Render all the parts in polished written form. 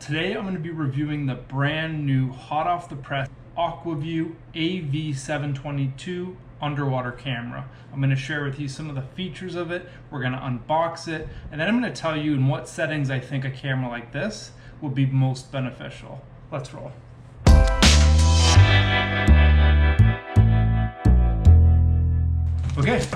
Today I'm going to be reviewing the brand new hot off the press Aqua-Vu AV722 underwater camera. I'm going to share with you some of the features of it, we're going to unbox it, and then I'm going to tell you in what settings I think a camera like this would be most beneficial. Let's roll. Okay,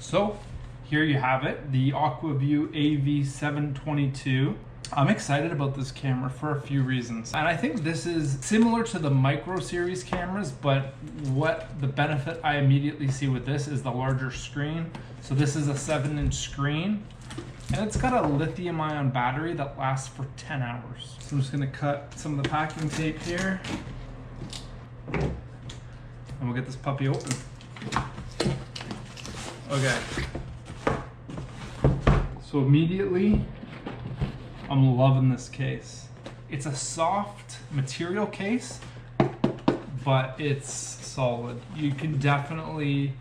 so here you have it, the Aqua-Vu AV722. I'm excited about this camera for a few reasons. And I think this is similar to the micro series cameras, but what the benefit I immediately see with this is the larger screen. So this is a 7-inch screen, and it's got a lithium ion battery that lasts for 10 hours. So I'm just gonna cut some of the packing tape here, and we'll get this puppy open. Okay. So immediately, I'm loving this case. It's a soft material case, but it's solid. You can definitely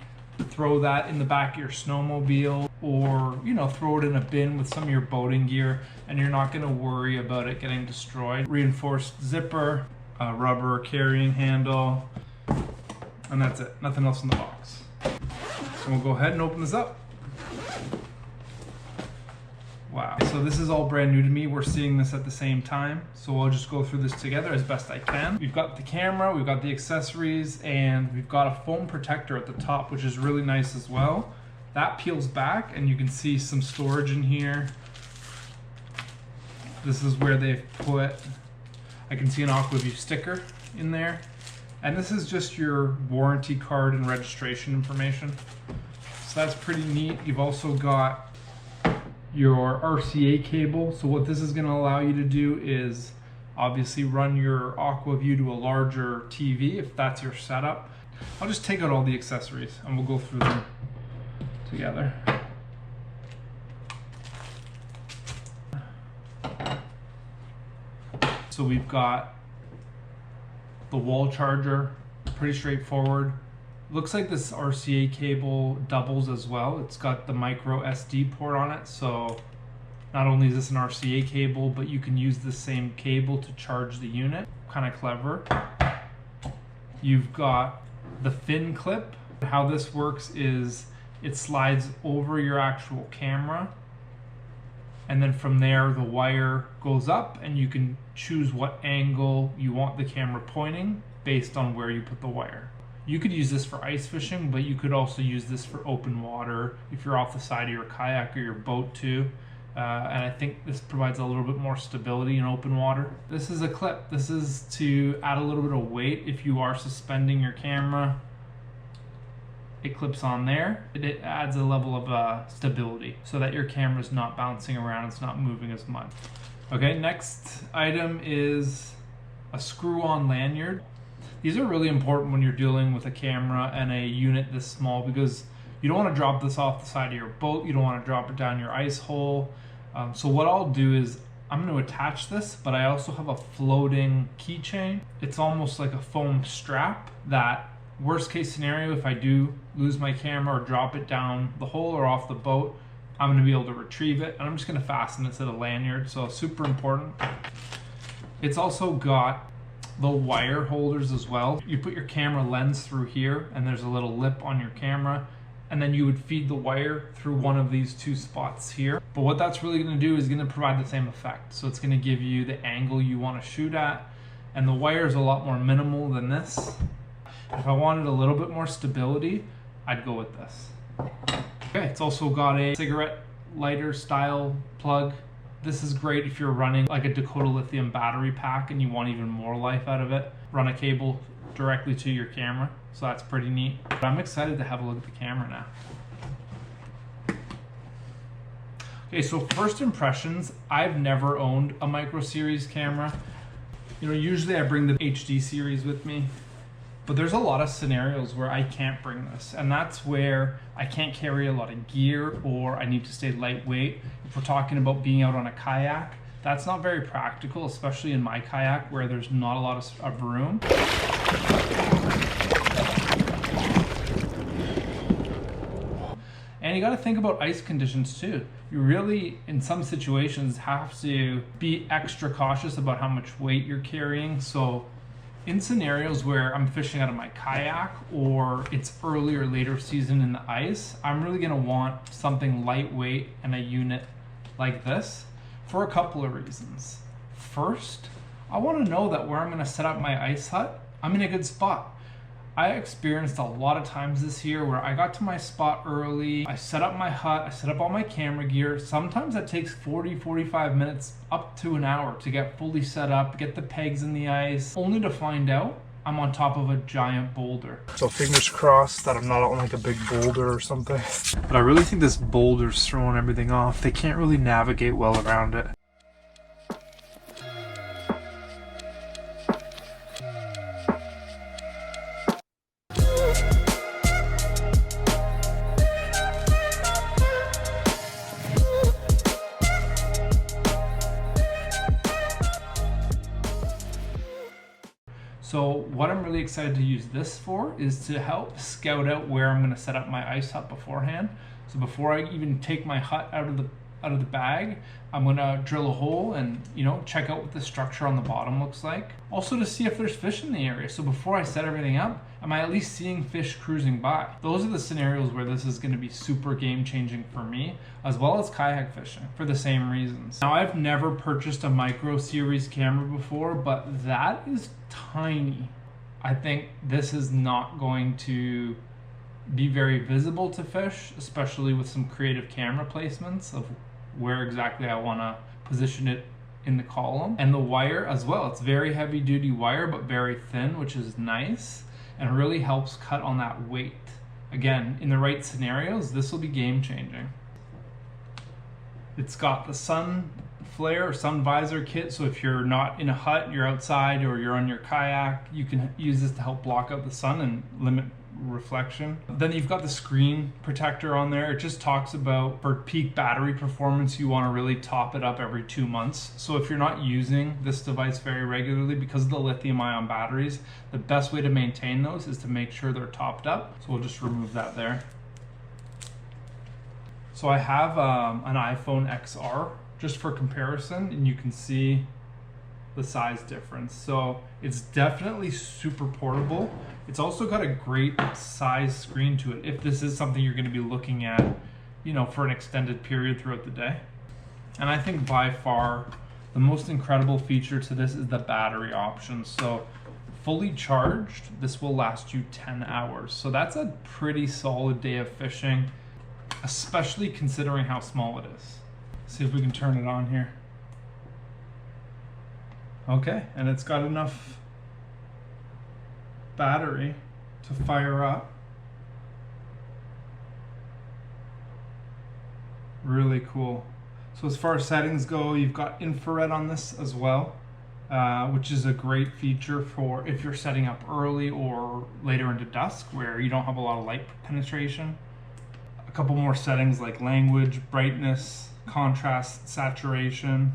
throw that in the back of your snowmobile, or throw it in a bin with some of your boating gear, and you're not gonna worry about it getting destroyed. Reinforced zipper, a rubber carrying handle, and that's it. Nothing else in the box. So we'll go ahead and open this up. Wow, so this is all brand new to me. We're seeing this at the same time, so I'll just go through this together as best I can. We've got the camera, we've got the accessories, and we've got a foam protector at the top, which is really nice as well. That peels back and you can see some storage in here. This is where they've put, I can see an Aqua-Vu sticker in there. And this is just your warranty card and registration information. So that's pretty neat. You've also got your RCA cable. So what this is going to allow you to do is obviously run your Aqua-Vu to a larger TV if that's your setup. I'll just take out all the accessories and we'll go through them together. So we've got the wall charger, pretty straightforward. Looks like this RCA cable doubles as well. It's got the micro SD port on it, so not only is this an RCA cable, but you can use the same cable to charge the unit. Kind of clever. You've got the fin clip. How this works is it slides over your actual camera, and then from there the wire goes up and you can choose what angle you want the camera pointing based on where you put the wire. You could use this for ice fishing, but you could also use this for open water if you're off the side of your kayak or your boat too. And I think this provides a little bit more stability in open water. This is a clip. This is to add a little bit of weight if you are suspending your camera. It clips on there. It adds a level of stability so that your camera is not bouncing around, it's not moving as much. Okay, next item is a screw-on lanyard. These are really important when you're dealing with a camera and a unit this small, because you don't want to drop this off the side of your boat, you don't want to drop it down your ice hole. So what I'll do is I'm going to attach this, but I also have a floating keychain. It's almost like a foam strap that, worst case scenario, if I do lose my camera or drop it down the hole or off the boat, I'm going to be able to retrieve it, and I'm just going to fasten it to the lanyard, so super important. It's also got the wire holders as well. You put your camera lens through here, and there's a little lip on your camera, and then you would feed the wire through one of these two spots here. But what that's really going to do is going to provide the same effect. So it's going to give you the angle you want to shoot at, and the wire is a lot more minimal than this. If I wanted a little bit more stability, I'd go with this. Okay, it's also got a cigarette lighter style plug. This is great if you're running like a Dakota lithium battery pack and you want even more life out of it. Run a cable directly to your camera, so that's pretty neat. But I'm excited to have a look at the camera now. Okay, so first impressions, I've never owned a micro series camera. Usually I bring the HD series with me, but there's a lot of scenarios where I can't bring this, and that's where I can't carry a lot of gear or I need to stay lightweight. If we're talking about being out on a kayak, that's not very practical, especially in my kayak where there's not a lot of room. And you got to think about ice conditions too. You really, in some situations, have to be extra cautious about how much weight you're carrying. So in scenarios where I'm fishing out of my kayak or it's early or later season in the ice, I'm really going to want something lightweight and a unit like this for a couple of reasons. First, I want to know that where I'm going to set up my ice hut, I'm in a good spot. I experienced a lot of times this year where I got to my spot early, I set up my hut, I set up all my camera gear. Sometimes that takes 40-45 minutes up to an hour to get fully set up, get the pegs in the ice, only to find out I'm on top of a giant boulder. So fingers crossed that I'm not on like a big boulder or something. But I really think this boulder's throwing everything off. They can't really navigate well around it. So what I'm really excited to use this for is to help scout out where I'm going to set up my ice hut beforehand. So before I even take my hut out of the bag, I'm going to drill a hole and, you know, check out what the structure on the bottom looks like. Also to see if there's fish in the area. So before I set everything up, am I at least seeing fish cruising by? Those are the scenarios where this is going to be super game changing for me, as well as kayak fishing for the same reasons. Now I've never purchased a micro series camera before, but that is tiny. I think this is not going to be very visible to fish, especially with some creative camera placements of where exactly I want to position it in the column. And the wire as well, it's very heavy duty wire but very thin, which is nice and really helps cut on that weight. Again, in the right scenarios, this will be game changing. It's got the sun flare or sun visor kit, so if you're not in a hut, you're outside or you're on your kayak, you can use this to help block out the sun and limit reflection. Then you've got the screen protector on there. It just talks about for peak battery performance, you want to really top it up every 2 months. So if you're not using this device very regularly, because of the lithium ion batteries, the best way to maintain those is to make sure they're topped up. So we'll just remove that there. So I have an iPhone XR just for comparison, and you can see the size difference. So it's definitely super portable. It's also got a great size screen to it if this is something you're going to be looking at, you know, for an extended period throughout the day. And I think by far the most incredible feature to this is the battery option. So fully charged, this will last you 10 hours. So that's a pretty solid day of fishing, especially considering how small it is. See if we can turn it on here. Okay, and it's got enough battery to fire up. Really cool. So as far as settings go, you've got infrared on this as well, which is a great feature for if you're setting up early or later into dusk where you don't have a lot of light penetration. A couple more settings like language, brightness, contrast, saturation.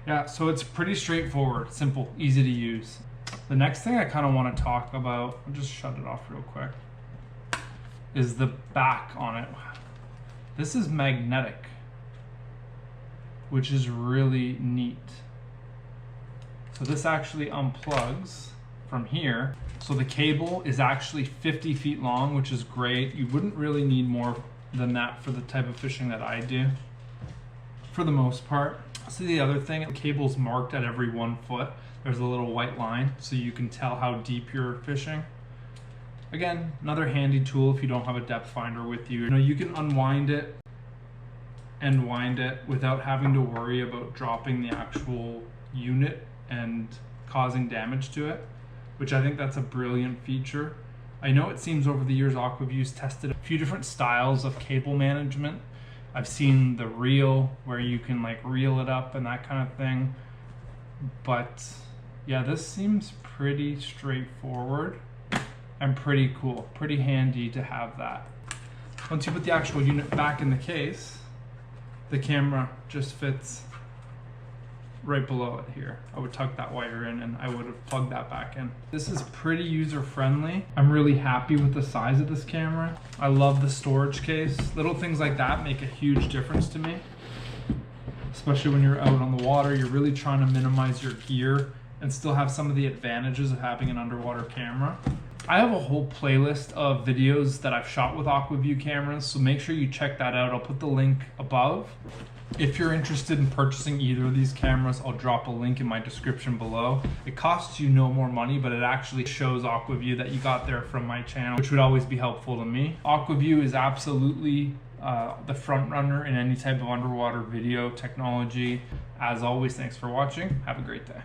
Yeah, so it's pretty straightforward, simple, easy to use. The next thing I kind of want to talk about, I'll just shut it off real quick, is the back on it. This is magnetic, which is really neat. So this actually unplugs from here. So the cable is actually 50 feet long, which is great. You wouldn't really need more than that for the type of fishing that I do, for the most part. See the other thing, the cable's marked at every 1 foot. There's a little white line so you can tell how deep you're fishing. Again, another handy tool if you don't have a depth finder with you. You know, you can unwind it and wind it without having to worry about dropping the actual unit and causing damage to it, which I think that's a brilliant feature. I know it seems over the years Aqua-Vu's tested a few different styles of cable management. I've seen the reel where you can like reel it up and that kind of thing. But yeah, this seems pretty straightforward and pretty cool, pretty handy to have that. Once you put the actual unit back in the case, the camera just fits right below it here. I would tuck that wire in and I would have plugged that back in. This is pretty user friendly. I'm really happy with the size of this camera. I love the storage case. Little things like that make a huge difference to me. Especially when you're out on the water, you're really trying to minimize your gear and still have some of the advantages of having an underwater camera. I have a whole playlist of videos that I've shot with Aqua-Vu cameras, so make sure you check that out. I'll put the link above. If you're interested in purchasing either of these cameras, I'll drop a link in my description below. It costs you no more money, but it actually shows Aqua-Vu that you got there from my channel, which would always be helpful to me. Aqua-Vu is absolutely the front runner in any type of underwater video technology. As always, thanks for watching. Have a great day.